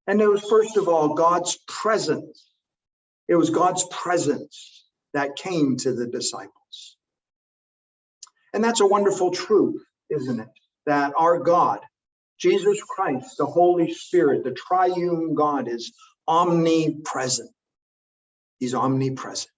And it was, first of all, God's presence. It was God's presence that came to the disciples. And that's a wonderful truth, isn't it? That our God, Jesus Christ, the Holy Spirit, the triune God, is omnipresent. He's omnipresent.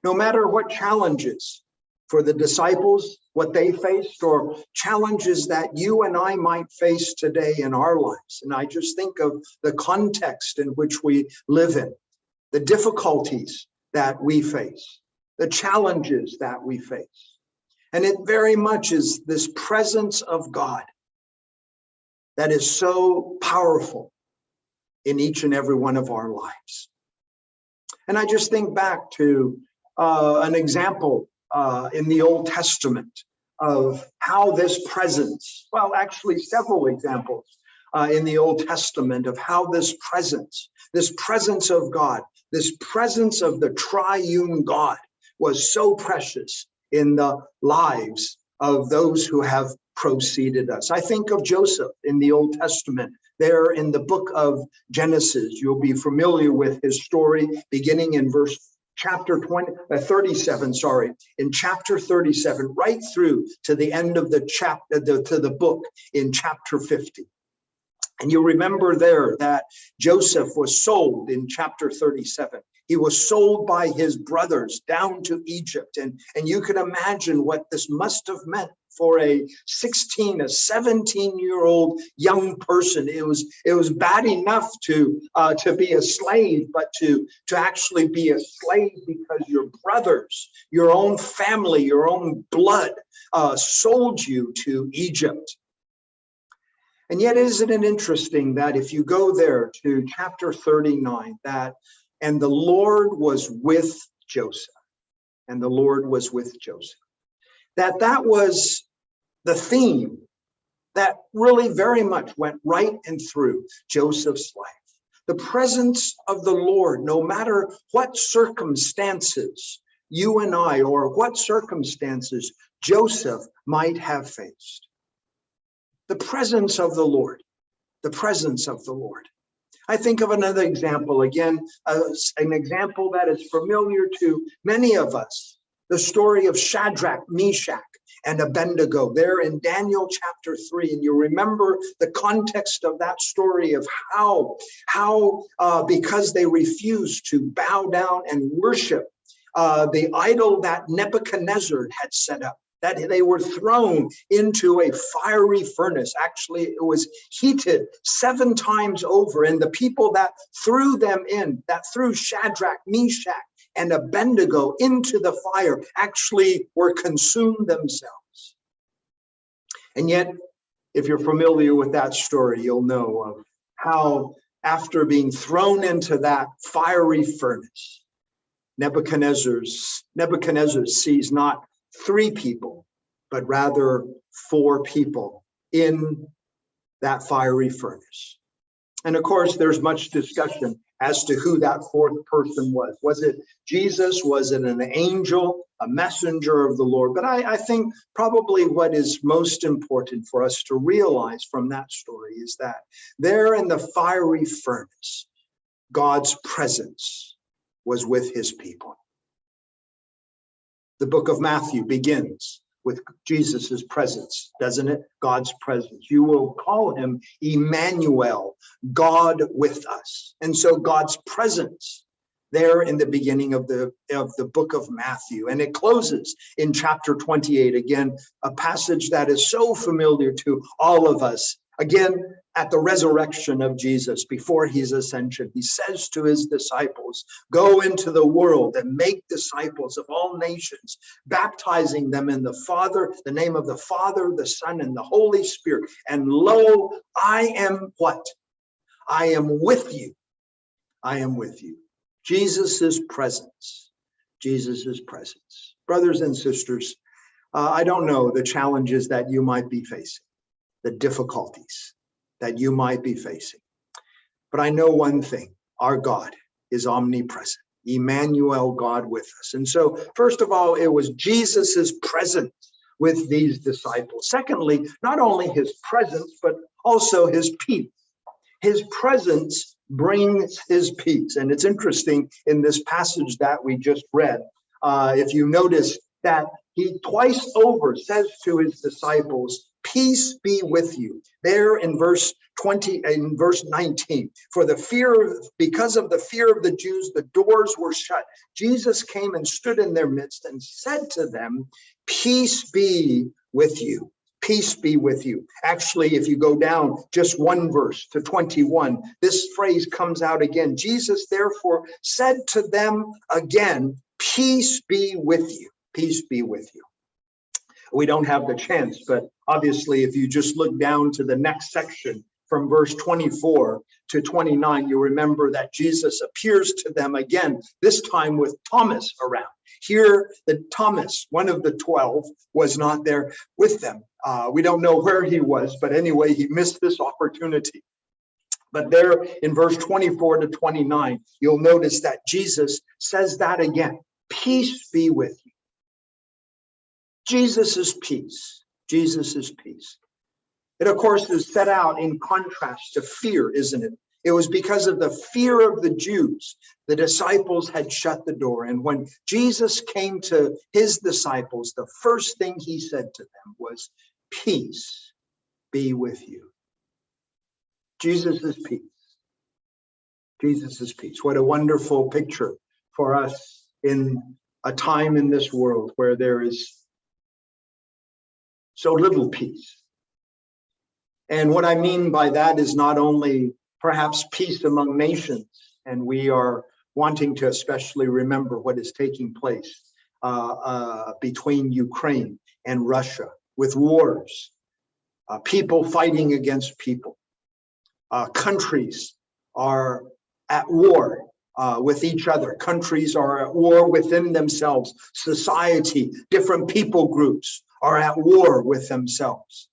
No matter what challenges for the disciples, what they faced, or challenges that you and I might face today in our lives. And I just think of the context in which we live in, the difficulties that we face, the challenges that we face. And it very much is this presence of God that is so powerful in each and every one of our lives. And I just think back to an example in the Old Testament of how this presence, well, actually several examples in the Old Testament of how this presence of God, this presence of the triune God was so precious in the lives of those who have preceded us. I think of Joseph in the Old Testament. There in the book of Genesis, you'll be familiar with his story beginning in chapter 37, in chapter 37, right through to the end of the chapter, to the book in chapter 50. And you remember there that Joseph was sold in chapter 37. He was sold by his brothers down to Egypt. And you can imagine what this must have meant for a 17-year-old young person. It was bad enough to be a slave, but to actually be a slave because your brothers, your own family, your own blood sold you to Egypt. And yet, isn't it interesting that if you go there to chapter 39, and the Lord was with Joseph, and the Lord was with Joseph, that was the theme that really very much went right and through Joseph's life. The presence of the Lord, no matter what circumstances you and I, or what circumstances Joseph might have faced. The presence of the Lord, the presence of the Lord. I think of another example, again, an example that is familiar to many of us, the story of Shadrach, Meshach, and Abednego there in Daniel chapter 3. And you remember the context of that story of how because they refused to bow down and worship the idol that Nebuchadnezzar had set up, that they were thrown into a fiery furnace. Actually, it was heated 7 times over. And the people that threw them in, that threw Shadrach, Meshach, and Abednego into the fire, actually were consumed themselves. And yet, if you're familiar with that story, you'll know of how after being thrown into that fiery furnace, Nebuchadnezzar sees not 3 people, but rather 4 people in that fiery furnace. And of course, there's much discussion as to who that 4th person was. Was it Jesus? Was it an angel, a messenger of the Lord? But I think probably what is most important for us to realize from that story is that there in the fiery furnace, God's presence was with his people. The book of Matthew begins with Jesus's presence, doesn't it? God's presence. You will call him Emmanuel, God with us. And so God's presence there in the beginning of the book of Matthew. And it closes in chapter 28. Again, a passage that is so familiar to all of us. Again, at the resurrection of Jesus, before his ascension, he says to his disciples, go into the world and make disciples of all nations, baptizing them in the name of the Father, the Son, and the Holy Spirit. And lo, I am what? I am with you. I am with you. Jesus' presence. Jesus' presence. Brothers and sisters, I don't know the challenges that you might be facing, the difficulties that you might be facing. But I know one thing, our God is omnipresent, Emmanuel, God with us. And so, first of all, it was Jesus's presence with these disciples. Secondly, not only his presence, but also his peace. His presence brings his peace. And it's interesting in this passage that we just read, if you notice that he twice over says to his disciples, peace be with you. There in verse 20, in verse 19, because of the fear of the Jews, the doors were shut. Jesus came and stood in their midst and said to them, peace be with you. Peace be with you. Actually, if you go down just one verse to 21, this phrase comes out again. Jesus therefore said to them again, peace be with you. Peace be with you. We don't have the chance, but obviously, if you just look down to the next section from verse 24 to 29, you remember that Jesus appears to them again, this time with Thomas around. Here, that Thomas, one of the 12, was not there with them. We don't know where he was, but anyway, he missed this opportunity. But there in verse 24 to 29, you'll notice that Jesus says that again. Peace be with you. Jesus is peace. Jesus is peace. It, of course, is set out in contrast to fear, isn't it? It was because of the fear of the Jews, the disciples had shut the door. And when Jesus came to his disciples, the first thing he said to them was, peace be with you. Jesus is peace. Jesus is peace. What a wonderful picture for us in a time in this world where there is so little peace. And what I mean by that is not only perhaps peace among nations, and we are wanting to especially remember what is taking place between Ukraine and Russia with wars, people fighting against people. Countries are at war with each other. Countries are at war within themselves. Society, different people groups are at war with themselves.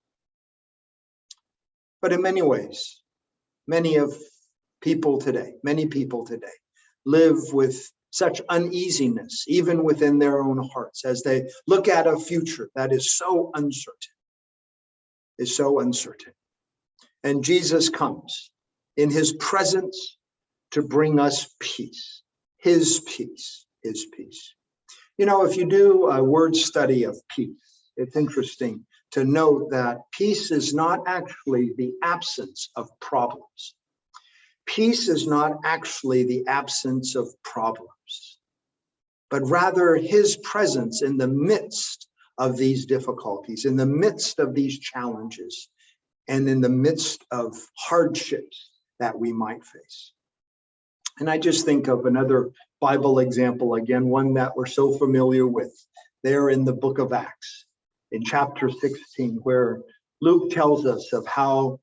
But in many ways, many people today live with such uneasiness, even within their own hearts, as they look at a future that is so uncertain, And Jesus comes in his presence to bring us peace, his peace, his peace. You know, if you do a word study of peace, it's interesting to note that peace is not actually the absence of problems. Peace is not actually the absence of problems, but rather his presence in the midst of these difficulties, in the midst of these challenges, and in the midst of hardships that we might face. And I just think of another Bible example, again, one that we're so familiar with, there in the book of Acts, in chapter 16, where Luke tells us of how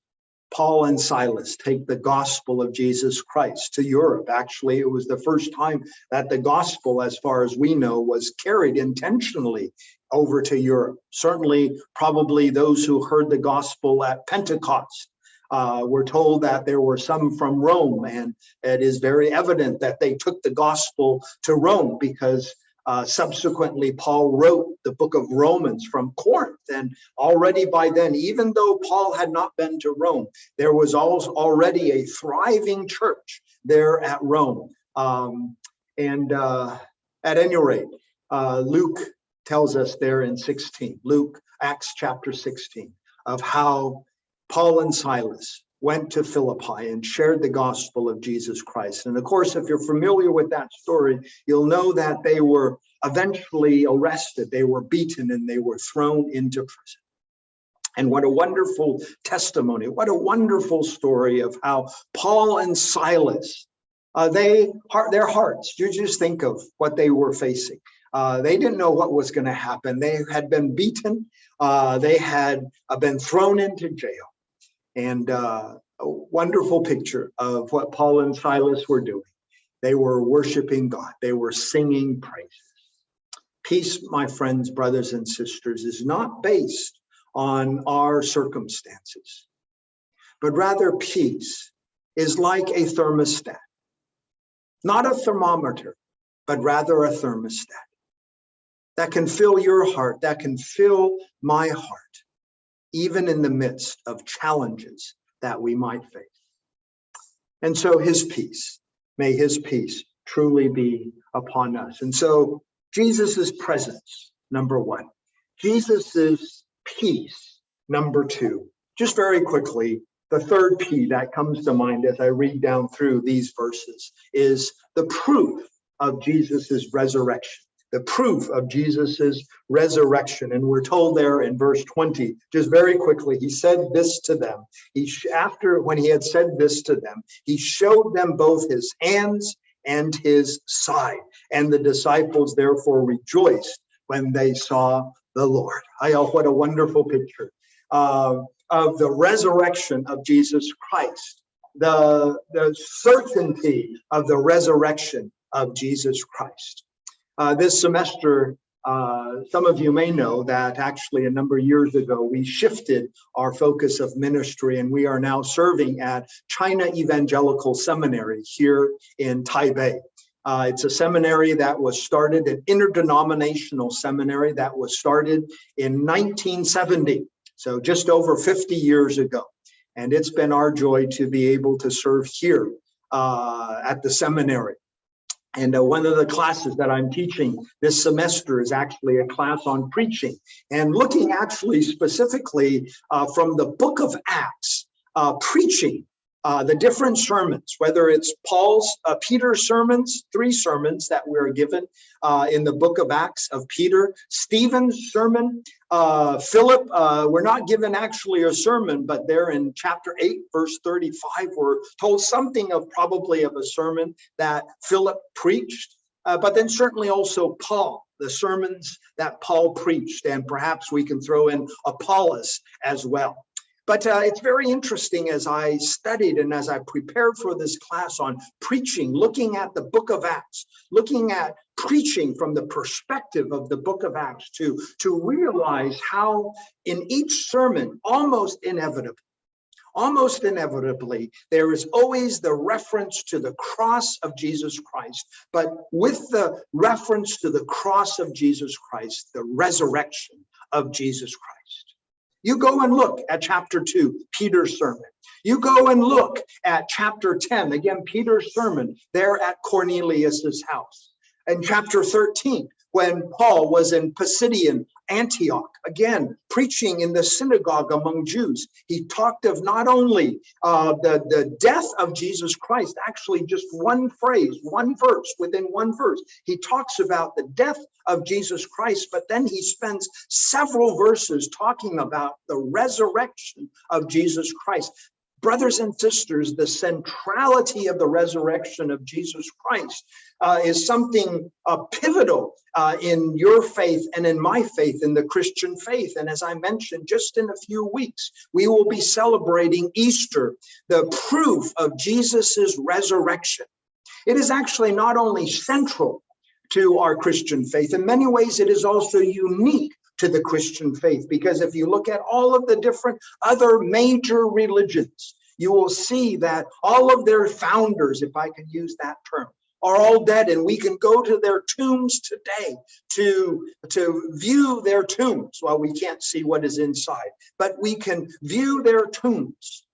Paul and Silas take the gospel of Jesus Christ to Europe. Actually, it was the first time that the gospel, as far as we know, was carried intentionally over to Europe. Certainly, probably those who heard the gospel at Pentecost were told that there were some from Rome, and it is very evident that they took the gospel to Rome because subsequently, Paul wrote the book of Romans from Corinth. And already by then, even though Paul had not been to Rome, there was already a thriving church there at Rome. At any rate, Luke tells us there in 16, Acts chapter 16, of how Paul and Silas went to Philippi and shared the gospel of Jesus Christ. And of course, if you're familiar with that story, you'll know that they were eventually arrested, they were beaten, and they were thrown into prison. And what a wonderful testimony, what a wonderful story of how Paul and Silas, their hearts, you just think of what they were facing. They didn't know what was going to happen. They had been beaten. They had been thrown into jail. And a wonderful picture of what Paul and Silas were doing. They were worshiping God. They were singing praises. Peace, my friends, brothers and sisters, is not based on our circumstances, but rather peace is like a thermostat. Not a thermometer, but rather a thermostat that can fill your heart, that can fill my heart, even in the midst of challenges that we might face. And so may his peace truly be upon us. And so Jesus's presence, number one, Jesus's peace, number two. Just very quickly, the third P that comes to mind as I read down through these verses is the proof of Jesus's resurrection. The proof of Jesus's resurrection. And we're told there in verse 20, just very quickly, he said this to them. When he had said this to them, he showed them both his hands and his side. And the disciples therefore rejoiced when they saw the Lord. What a wonderful picture of the resurrection of Jesus Christ, the certainty of the resurrection of Jesus Christ. This semester, some of you may know that actually a number of years ago, we shifted our focus of ministry, and we are now serving at China Evangelical Seminary here in Taipei. It's a seminary that was started, an interdenominational seminary that was started in 1970, so just over 50 years ago. And it's been our joy to be able to serve here at the seminary. And one of the classes that I'm teaching this semester is actually a class on preaching and looking actually specifically from the book of Acts, preaching the different sermons, whether it's Peter's sermons, 3 sermons that we're given in the book of Acts of Peter, Stephen's sermon, Philip, we're not given actually a sermon, but there in chapter 8, verse 35, we're told something of probably of a sermon that Philip preached, but then certainly also Paul, the sermons that Paul preached, and perhaps we can throw in Apollos as well. But it's very interesting as I studied and as I prepared for this class on preaching, looking at the book of Acts, looking at preaching from the perspective of the book of Acts to realize how in each sermon, almost inevitably, there is always the reference to the cross of Jesus Christ, but with the reference to the cross of Jesus Christ, the resurrection of Jesus Christ. You go and look at chapter 2, Peter's sermon. You go and look at chapter 10, again, Peter's sermon there at Cornelius's house. And chapter 13, when Paul was in Pisidian Antioch, again, preaching in the synagogue among Jews, he talked of not only the death of Jesus Christ, actually just one phrase, one verse, within one verse, he talks about the death of Jesus Christ, but then he spends several verses talking about the resurrection of Jesus Christ. Brothers and sisters, the centrality of the resurrection of Jesus Christ is something pivotal in your faith and in my faith, in the Christian faith. And as I mentioned, just in a few weeks, we will be celebrating Easter, the proof of Jesus's resurrection. It is actually not only central to our Christian faith, in many ways it is also unique to the Christian faith, because if you look at all of the different other major religions, you will see that all of their founders, if I can use that term, are all dead, and we can go to their tombs today to view their tombs. Well, we can't see what is inside, but we can view their tombs